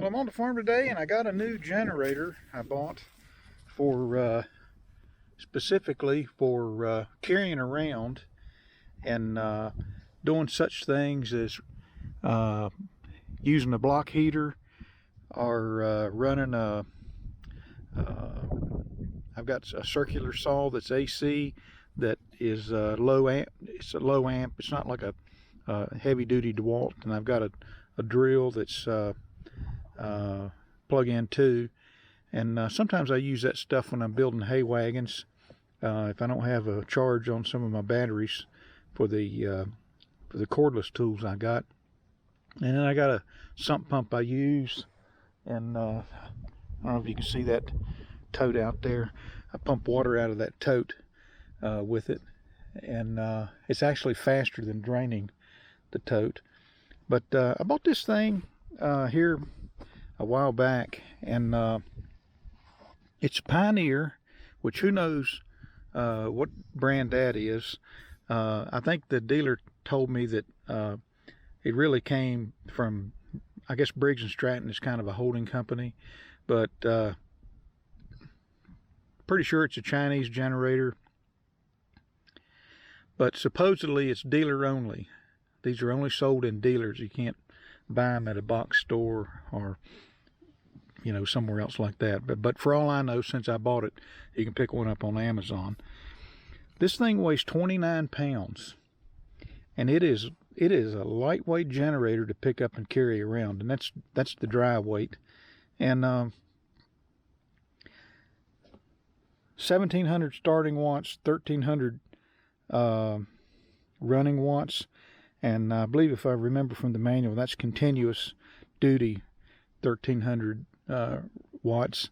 Well, I'm on the farm today and I got a new generator I bought for specifically for carrying around and doing such things as using a block heater or running a I've got a circular saw that's AC that is low amp. It's a low amp. It's not like a heavy duty DeWalt, and I've got a drill that's plug in too. And sometimes I use that stuff when I'm building hay wagons if I don't have a charge on some of my batteries for the cordless tools I got. And then I got a sump pump I use, and I don't know if you can see that tote out there. I pump water out of that tote with it, and it's actually faster than draining the tote. But I bought this thing here a while back, and it's Pioneer, which who knows what brand that is. I think the dealer told me that it really came from, I guess Briggs and Stratton is kind of a holding company, but pretty sure it's a Chinese generator. But supposedly it's dealer only. These are only sold in dealers. You can't buy them at a box store or, you know, somewhere else like that. But for all I know, since I bought it, you can pick one up on Amazon. This thing weighs 29 pounds, and it is a lightweight generator to pick up and carry around, and that's the dry weight. And 1700 starting watts, 1300 running watts, and I believe, if I remember from the manual, that's continuous duty 1300 watts.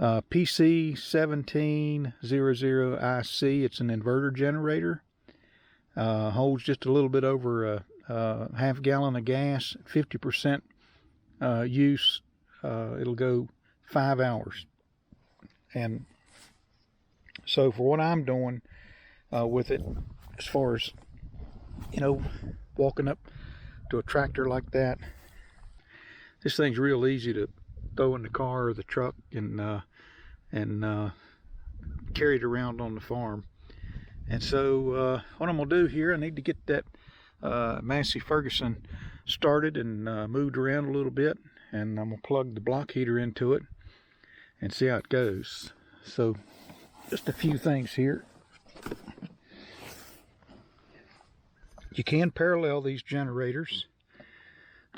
PC1700iC. It's an inverter generator. Holds just a little bit over a half gallon of gas. 50% use. It'll go 5 hours. And so for what I'm doing with it, as far as, you know, walking up to a tractor like that, this thing's real easy to throw in the car or the truck and carry it around on the farm. And so what I'm gonna do here, I need to get that Massey Ferguson started and moved around a little bit, and I'm gonna plug the block heater into it and see how it goes. So just a few things here. You can parallel these generators.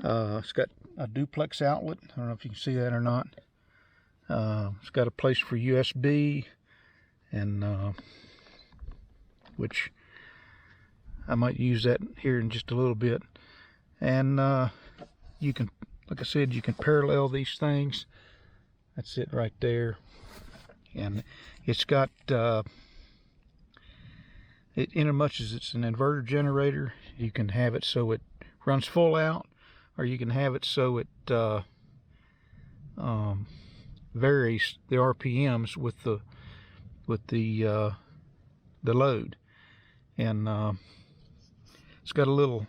It's got a duplex outlet. I don't know if you can see that or not. It's got a place for USB, and which I might use that here in just a little bit. And you can, like I said, you can parallel these things. That's it right there. And it's got it, in as much as it's an inverter generator, you can have it so it runs full out, or you can have it so it varies the RPMs with the load. And it's got a little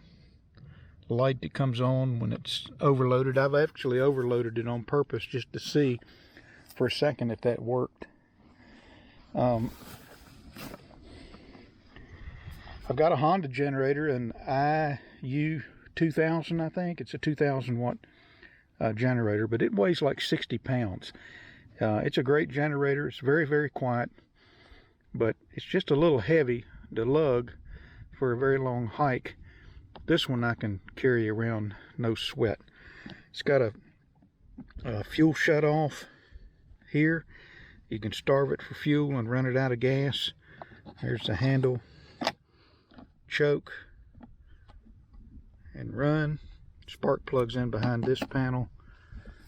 light that comes on when it's overloaded. I've actually overloaded it on purpose just to see for a second if that worked. I've got a Honda generator, an IU2000, I think. It's a 2000 watt generator, but it weighs like 60 pounds. It's a great generator. It's very, very quiet, but it's just a little heavy to lug for a very long hike. This one I can carry around no sweat. It's got a fuel shut off here. You can starve it for fuel and run it out of gas. There's the handle. Choke and run. Spark plugs in behind this panel.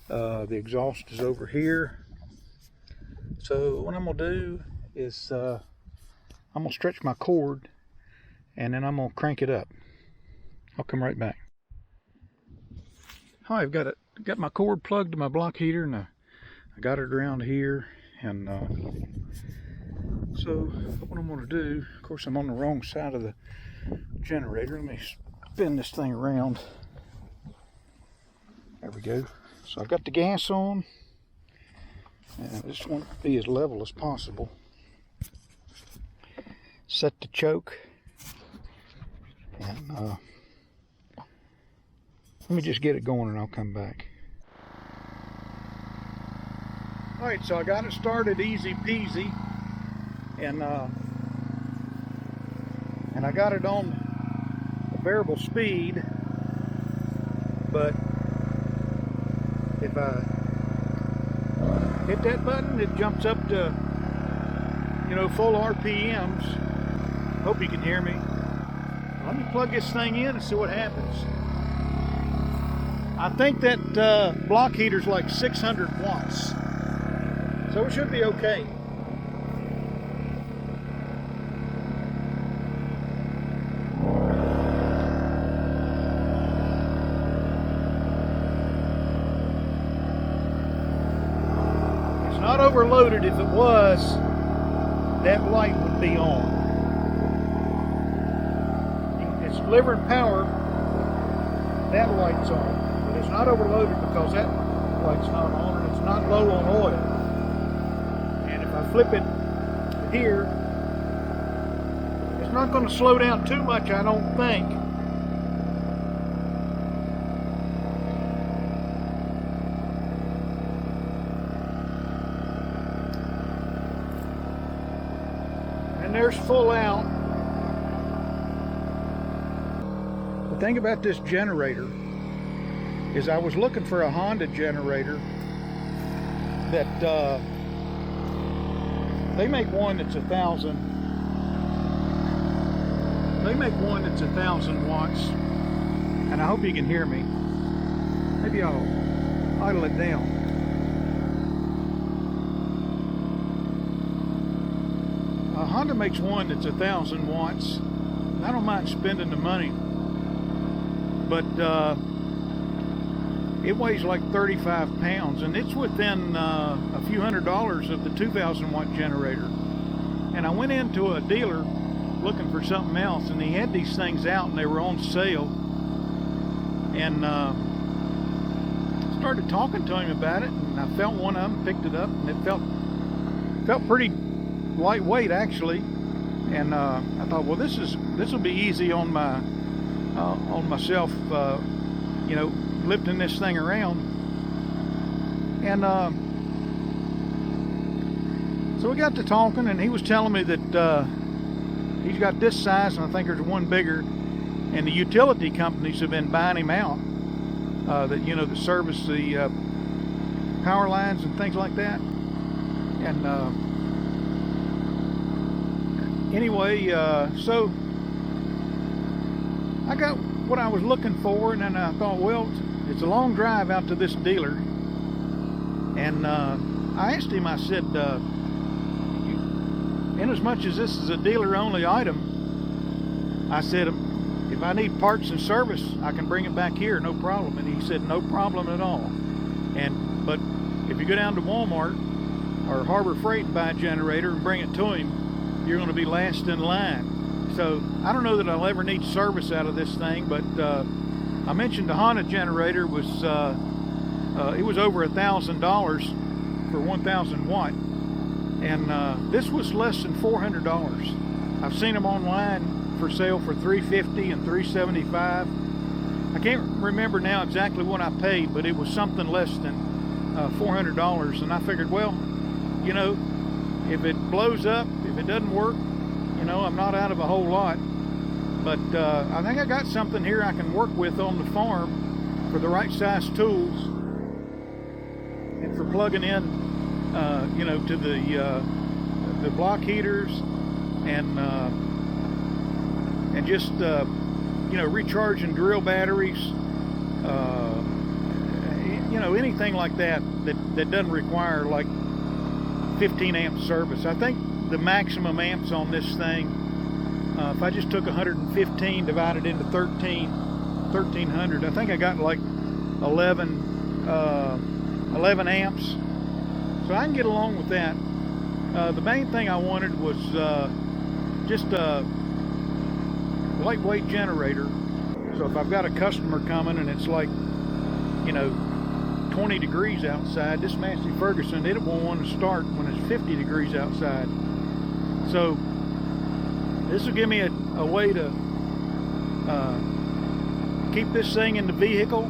The exhaust is over here. So what I'm gonna do is I'm gonna stretch my cord, and then I'm gonna crank it up. I'll come right back. Hi, I've got my cord plugged to my block heater, and I got it around here. And so what I'm gonna do, of course I'm on the wrong side of the generator. Let me spin this thing around. There we go. So I've got the gas on, and I just want it to be as level as possible. Set the choke, and let me just get it going and I'll come back. Alright, so I got it started easy peasy, and I got it on a variable speed, but if I hit that button, it jumps up to, you know, full RPMs. Hope you can hear me. Let me plug this thing in and see what happens. I think that block heater's like 600 watts, so it should be okay. Not overloaded. If it was, that light would be on. It's delivering power, that light's on, but it's not overloaded because that light's not on, and it's not low on oil. And if I flip it here, it's not going to slow down too much, I don't think. And there's full out. The thing about this generator is I was looking for a Honda generator that they make one that's 1,000. They make one that's 1,000 watts, and I hope you can hear me. Maybe I'll idle it down. Honda makes one that's 1,000 watts. I don't mind spending the money, but it weighs like 35 pounds, and it's within a few $100s of the 2,000 watt generator. And I went into a dealer looking for something else, and he had these things out and they were on sale, and started talking to him about it, and I felt one of them, picked it up, and it felt pretty lightweight actually, and I thought, well, this will be easy on myself, you know, lifting this thing around. And so we got to talking, and he was telling me that he's got this size, and I think there's one bigger, and the utility companies have been buying him out, that, you know, that service the power lines and things like that. And anyway, so I got what I was looking for, and then I thought, well, it's a long drive out to this dealer, and I asked him, I said, in as much as this is a dealer only item, I said, if I need parts and service, I can bring it back here, no problem. And he said, no problem at all. But if you go down to Walmart or Harbor Freight and buy a generator and bring it to him, you're going to be last in line. So I don't know that I'll ever need service out of this thing, but I mentioned the Honda generator was it was over $1,000 for 1,000 watt, and this was less than $400. I've seen them online for sale for $350 and $375. I can't remember now exactly what I paid, but it was something less than $400, and I figured, well, you know, if it blows up, if it doesn't work, you know, I'm not out of a whole lot. But I think I got something here I can work with on the farm for the right size tools, and for plugging in, you know, to the block heaters, and just you know, recharging drill batteries, you know, anything like that doesn't require like 15 amp service. I think the maximum amps on this thing, if I just took 115 divided into 1300, I think I got like 11 amps, so I can get along with that. The main thing I wanted was just a lightweight generator, so if I've got a customer coming and it's like, you know, 20 degrees outside. This Massey Ferguson, it won't want to start when it's 50 degrees outside. So this will give me a way to keep this thing in the vehicle,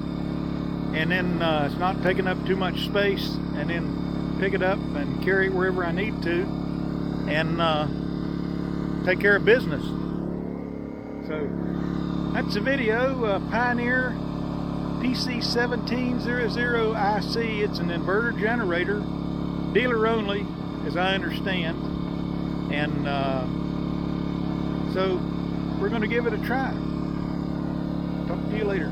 and then it's not taking up too much space, and then pick it up and carry it wherever I need to, and take care of business. So that's the video. Pioneer PC1700iC. It's an inverter generator, dealer only, as I understand, and so we're going to give it a try. Talk to you later.